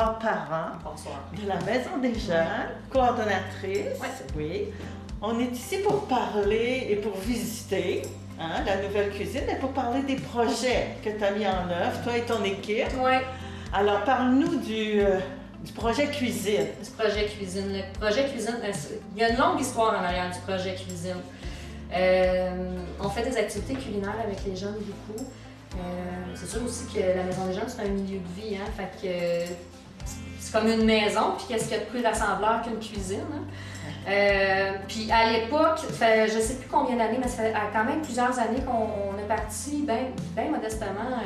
Bonsoir parents. Bonsoir. De la Maison des Jeunes, coordonnatrice. Oui. On est ici pour parler et pour visiter la nouvelle cuisine et pour parler des projets que tu as mis en œuvre, toi et ton équipe. Oui. Alors, parle-nous du projet cuisine. Du projet cuisine. Le projet cuisine, il y a une longue histoire en arrière du projet cuisine. On fait des activités culinaires avec les jeunes beaucoup. C'est sûr aussi que la Maison des Jeunes, c'est un milieu de vie, hein? Fait que c'est comme une maison, puis qu'est-ce qu'il y a de plus rassembleur qu'une cuisine, hein? Puis à l'époque, je sais plus combien d'années, mais ça fait quand même plusieurs années qu'on est parti bien modestement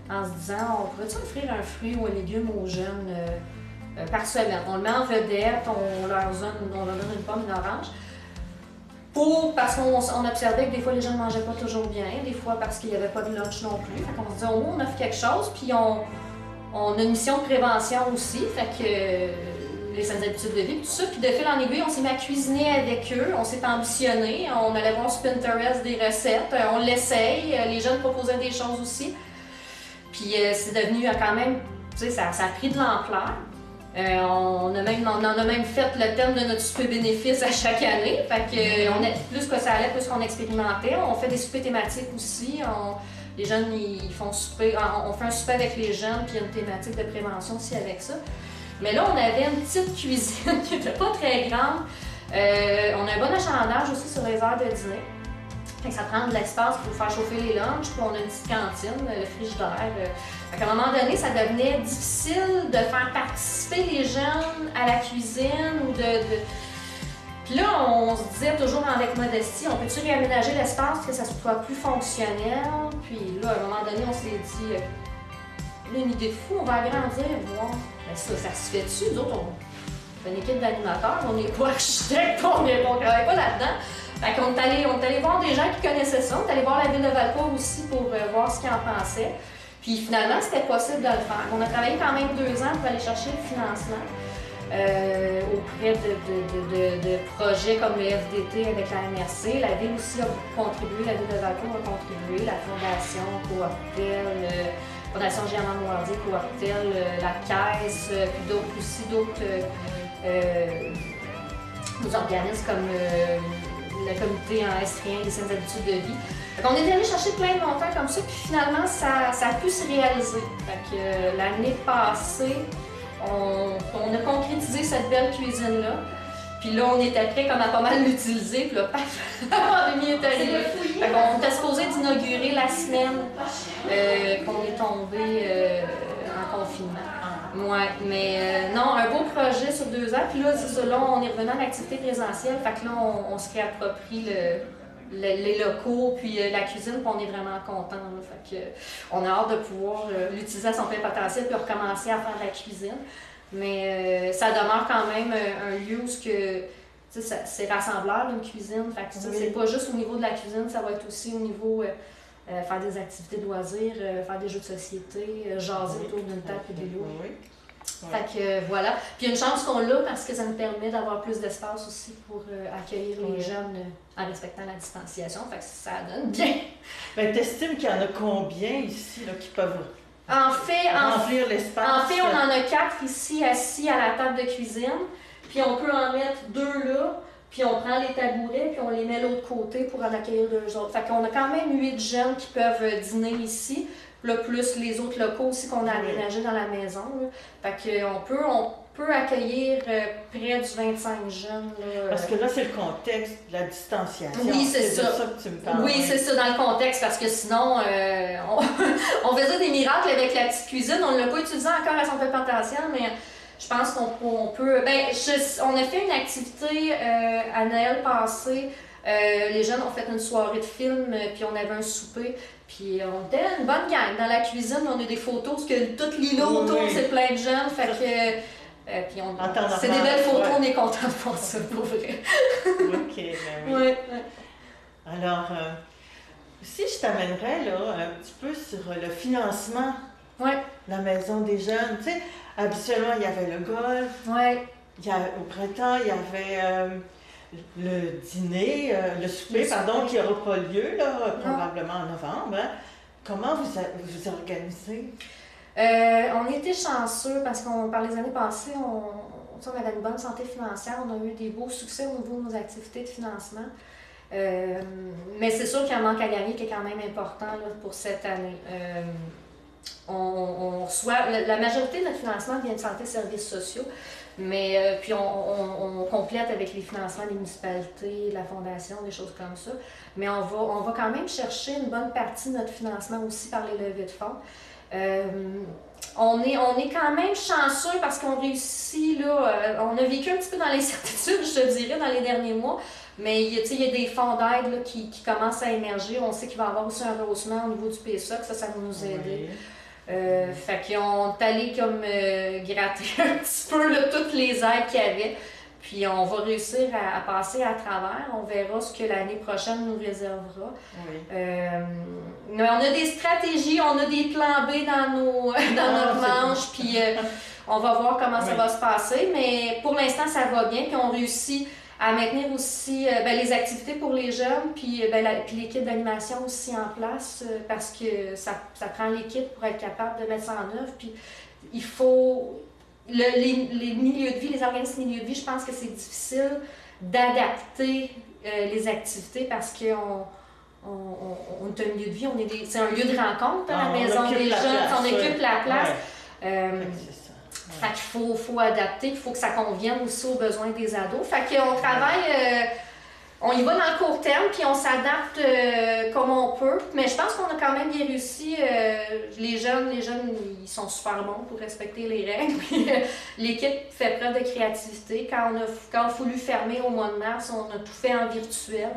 en se disant, on pourrait-tu offrir un fruit ou un légume aux jeunes par semaine? On le met en vedette, on leur donne une pomme, une orange. Parce qu'on observait que des fois les gens ne mangeaient pas toujours bien, des fois parce qu'il n'y avait pas de lunch non plus. Fait qu'on se disait, au moins on offre quelque chose, puis on a une mission de prévention aussi, fait que les saines habitudes de vie, tout ça. Puis de fil en aiguille, on s'est mis à cuisiner avec eux, on s'est ambitionné, on allait voir sur Pinterest des recettes, on l'essaye, les jeunes proposaient des choses aussi. Puis c'est devenu quand même, tu sais, ça a pris de l'ampleur. On en a même fait le thème de notre souper bénéfice à chaque année. Fait que plus que ça allait, plus qu'on expérimentait. On fait des soupers thématiques aussi. Les jeunes, ils font souper. On fait un souper avec les jeunes, puis il y a une thématique de prévention aussi avec ça. Mais là, on avait une petite cuisine qui n'était pas très grande. On a un bon achalandage aussi sur les heures de dîner. Fait que ça prend de l'espace pour faire chauffer les lunchs, puis on a une petite cantine, le frigidaire. À un moment donné, ça devenait difficile de faire participer les jeunes à la cuisine ou Puis là, on se disait toujours avec modestie, on peut-tu réaménager l'espace pour que ça soit plus fonctionnel? Puis là, à un moment donné, on s'est dit, une idée de fou, on va agrandir, voir. Mais ça se fait-tu? Nous autres, on fait une équipe d'animateurs, on n'est pas architectes, on ne travaille pas là-dedans. Fait qu'on est allé voir des gens qui connaissaient ça, on est allé voir la ville de Valcourt aussi pour voir ce qu'ils en pensaient. Puis finalement, c'était possible de le faire. On a travaillé quand même 2 ans pour aller chercher le financement auprès de projets comme le FDT avec la MRC. La ville aussi a contribué, la ville de Valcourt a contribué, la Fondation Cooptel, Fondation Germain-Moirdier, Cooptel, la Caisse, puis d'autres organismes comme le comité en estrien des saines habitudes de vie. Donc, on est allé chercher plein de montants comme ça, puis finalement, ça a pu se réaliser. Fait que, l'année passée, on a concrétisé cette belle cuisine-là. Puis là, on était prêt comme à pas mal l'utiliser, puis là, paf, la pandémie est arrivée. Fait qu'on était supposé d'inaugurer la semaine qu'on est tombé en confinement. Ouais, mais non, un beau projet sur 2 ans. Puis là, c'est ça, là, on est revenu en activité présentielle. Fait que là, on se réapproprie les locaux, puis la cuisine, puis on est vraiment contents. Fait que on a hâte de pouvoir l'utiliser à son plein potentiel, puis recommencer à faire de la cuisine. Mais ça demeure quand même un lieu où c'est rassembleur d'une cuisine. Fait que c'est pas juste au niveau de la cuisine, ça va être aussi au niveau faire des activités de loisirs, faire des jeux de société, jaser autour d'une table et des lots. Fait que voilà. Puis il y a une chance qu'on l'a parce que ça nous permet d'avoir plus d'espace aussi pour accueillir les jeunes en respectant la distanciation. Fait que ça donne bien. Ben, t'estimes qu'il y en a combien ici là, qui peuvent remplir l'espace? En fait, on en a 4 ici assis à la table de cuisine. Puis on peut en mettre 2 là. Puis on prend les tabourets, puis on les met de l'autre côté pour en accueillir 2 autres. Fait qu'on a quand même 8 jeunes qui peuvent dîner ici. Là, plus les autres locaux aussi qu'on a aménagés dans la maison. Là. Fait qu'on peut accueillir près du 25 jeunes. Là, parce que là, c'est le contexte de la distanciation. Oui, c'est ça. De ça que tu me parles. Oui, c'est ça, dans le contexte, parce que sinon, on faisait des miracles avec la petite cuisine. On ne l'a pas utilisé encore à son plein potentiel, mais je pense qu'on peut... on a fait une activité à Noël passé. Les jeunes ont fait une soirée de film, puis on avait un souper. Puis on était une bonne gang. Dans la cuisine, on a des photos, parce que toute l'îlot autour, c'est plein de jeunes. Fait que... puis c'est des belles photos, on est contents de voir ça, pour vrai. OK, ben oui. Ouais. Alors, si je t'amènerais là, un petit peu sur le financement de la Maison des Jeunes. Tu sais, habituellement, il y avait le golf. Au printemps, il y avait... le dîner, le souper, qui n'aura pas lieu, là, probablement en novembre. Hein. Comment vous organisez? On était chanceux parce qu'on par les années passées, on avait une bonne santé financière, on a eu des beaux succès au niveau de nos activités de financement. Mais c'est sûr qu'il y a un manque à gagner qui est quand même important là, pour cette année. On reçoit, la majorité de notre financement vient de santé et services sociaux, mais puis on complète avec les financements des municipalités, la fondation, des choses comme ça. Mais on va quand même chercher une bonne partie de notre financement aussi par les levées de fonds. On est quand même chanceux parce qu'on réussit, là, on a vécu un petit peu dans l'incertitude, je te dirais, dans les derniers mois, mais il y a des fonds d'aide qui commencent à émerger. On sait qu'il va y avoir aussi un rehaussement au niveau du PSA, que ça va nous aider. Fait qu'on est allé comme gratter un petit peu là, toutes les aides qu'il y avait. Puis on va réussir à passer à travers. On verra ce que l'année prochaine nous réservera. Oui. Mais on a des stratégies, on a des plans B dans notre manche. Puis on va voir comment ça va se passer. Mais pour l'instant, ça va bien. Puis on réussit à maintenir aussi les activités pour les jeunes. Puis l'équipe d'animation aussi en place. Parce que ça prend l'équipe pour être capable de mettre ça en œuvre. Puis il faut... les milieux de vie, les organismes milieux de vie, je pense que c'est difficile d'adapter les activités parce qu'on est un milieu de vie, c'est un lieu de rencontre, la maison des jeunes, on occupe la place. Fait qu'il faut adapter, il faut que ça convienne aussi aux besoins des ados. Fait qu'on travaille... on y va dans le court terme, puis on s'adapte comme on peut. Mais je pense qu'on a quand même bien réussi. Les jeunes, ils sont super bons pour respecter les règles. L'équipe fait preuve de créativité. Quand on a voulu fermer au mois de mars, on a tout fait en virtuel.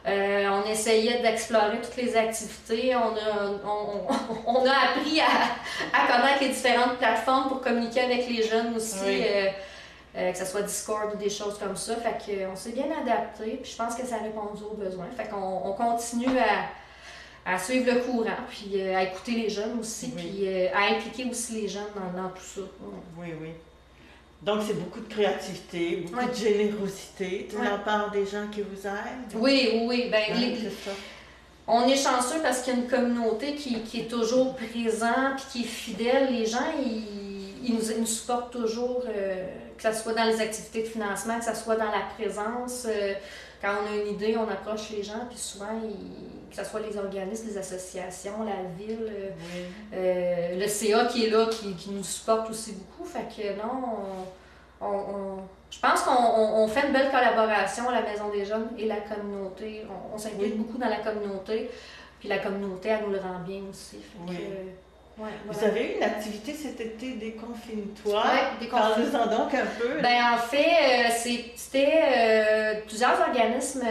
On essayait d'explorer toutes les activités. On a appris à connaître les différentes plateformes pour communiquer avec les jeunes aussi. Oui. Que ce soit Discord ou des choses comme ça. Fait qu'on s'est bien adapté, puis je pense que ça a répondu aux besoins. Fait qu'on continue à suivre le courant, puis à écouter les jeunes aussi, puis à impliquer aussi les jeunes dans tout ça. Oui, oui. Donc, c'est beaucoup de créativité, beaucoup de générosité de la part des gens qui vous aident. Oui. On est chanceux parce qu'il y a une communauté qui est toujours présente, puis qui est fidèle. Les gens, ils nous supportent toujours, que ce soit dans les activités de financement, que ce soit dans la présence. Quand on a une idée, on approche les gens, puis souvent, que ce soit les organismes, les associations, la ville, le CA qui est là, qui nous supporte aussi beaucoup. Fait que non, je pense qu'on fait une belle collaboration, la Maison des jeunes et la communauté. On s'implique beaucoup dans la communauté, puis la communauté, elle nous le rend bien aussi. Fait que, vous avez eu une activité cet été, Déconfine-toi. Parle-nous-en donc un peu. En fait, c'était plusieurs organismes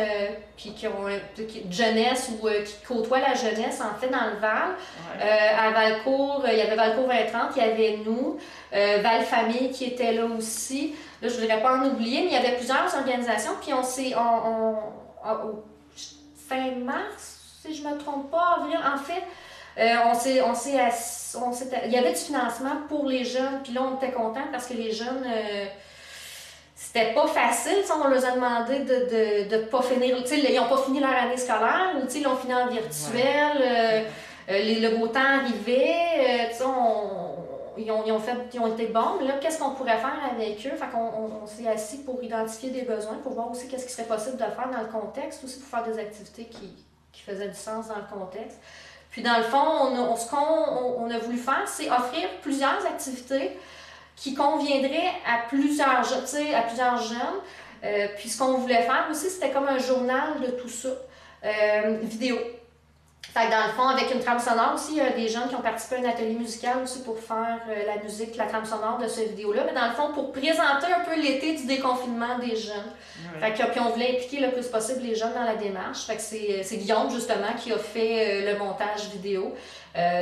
qui ont de jeunesse ou qui côtoient la jeunesse, en fait, dans le Val. À Valcourt, il y avait Valcourt 2030, il y avait nous, Val Famille qui était là aussi. Là, je ne voudrais pas en oublier, mais il y avait plusieurs organisations. Puis on s'est, fin mars, si je ne me trompe pas, avril, en fait, il y avait du financement pour les jeunes, puis là on était contents parce que les jeunes, c'était pas facile, on leur a demandé de pas finir, ils n'ont pas fini leur année scolaire, ou ils l'ont fini en virtuel, le beau temps arrivait, ils ont été bons, mais là qu'est-ce qu'on pourrait faire avec eux? Fait qu'on s'est assis pour identifier des besoins, pour voir aussi qu'est-ce qui serait possible de faire dans le contexte, aussi pour faire des activités qui faisaient du sens dans le contexte. Puis dans le fond, ce qu'on a voulu faire, c'est offrir plusieurs activités qui conviendraient à plusieurs jeunes. Puis ce qu'on voulait faire aussi, c'était comme un journal de tout ça, vidéo. Fait que dans le fond, avec une trame sonore aussi, il y a des gens qui ont participé à un atelier musical aussi pour faire la musique, la trame sonore de cette vidéo-là. Mais dans le fond, pour présenter un peu l'été du déconfinement des jeunes. Fait que, puis on voulait impliquer le plus possible les jeunes dans la démarche. Fait que c'est Guillaume, justement, qui a fait le montage vidéo.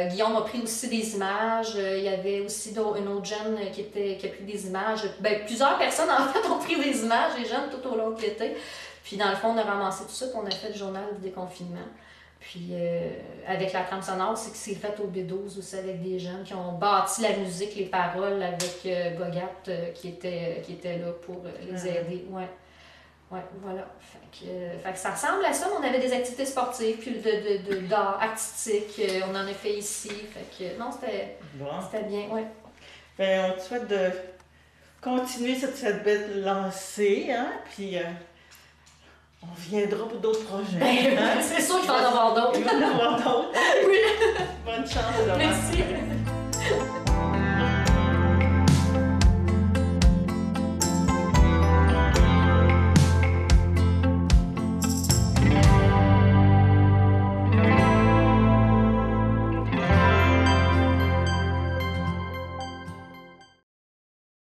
Guillaume a pris aussi des images. Il y avait aussi une autre jeune qui a pris des images. Plusieurs personnes, en fait, ont pris des images, les jeunes, tout au long de l'été. Puis dans le fond, on a ramassé tout ça, puis on a fait le journal du déconfinement. Puis avec la trame sonore, c'est que c'est fait au B12 aussi avec des jeunes qui ont bâti la musique, les paroles avec Bogat qui était là pour les aider. Ouais, voilà. Fait que ça ressemble à ça, mais on avait des activités sportives, puis d'art artistique, on en a fait ici. Fait que non, c'était bien, ouais. Ben, on te souhaite de continuer sur cette belle lancée, hein, puis on viendra pour d'autres projets. Ben, hein? C'est sûr qu'il va en avoir d'autres. Il va en avoir d'autres. Oui. Bonne chance, Laurence. Merci.